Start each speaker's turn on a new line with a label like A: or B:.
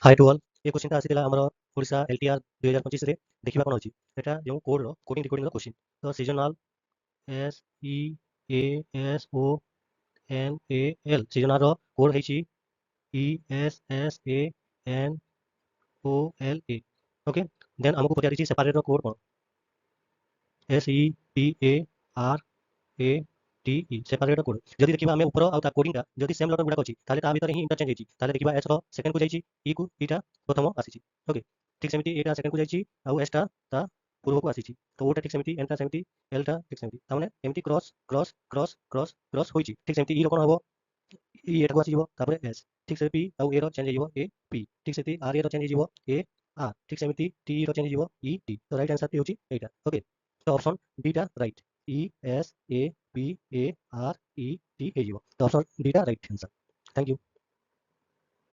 A: High to all ये question आसीला आमर ओडिशा एलटीआर 2025 रे देखिबा कोन अछि एटा जो कोड रो कोडिंग डिकोडिंग रो क्वेश्चन तो seasonal S E A S O N A L seasonal रो कोड है E S S A N O L A okay then हमको पचारि सेपरेट रो कोड कोन S E T A R A T E separate code जदि देखिबा हमें ऊपर आउता कोडिंग का जदि सेम लेटर गुडा अछि ताले ता भीतर ही इंटरचेंज होछि ताले देखिबा एस रो सेकंड को जाइछि ई को ईटा प्रथम आसीछि ओके ठीक सेमिति एटा सेकंड को जाइछि आ एस टा ता पूर्व को आसीछि तो ओटा ठीक सेमिति एन टा सेमिति एल टा ठीक सेमिति तामाने एमति cross cross cross cross cross होइछि ठीक सेमिति ई रो कोन हबो ई एटा को आसीजिवो तापर एस ठीक से पी आ ए रो चेंज होइजिवो ए पी ठीक सेमिति आर ए रो चेंज होइजिवो ए आर ठीक सेमिति टी रो चेंज होइजिवो ई टी तो राइट आंसर टी होछि एटा ओके तो ऑप्शन डी टा right E S A P A R E T हे जिवो तो ऑप्शन डी टा राइट आंसर थैंक यू।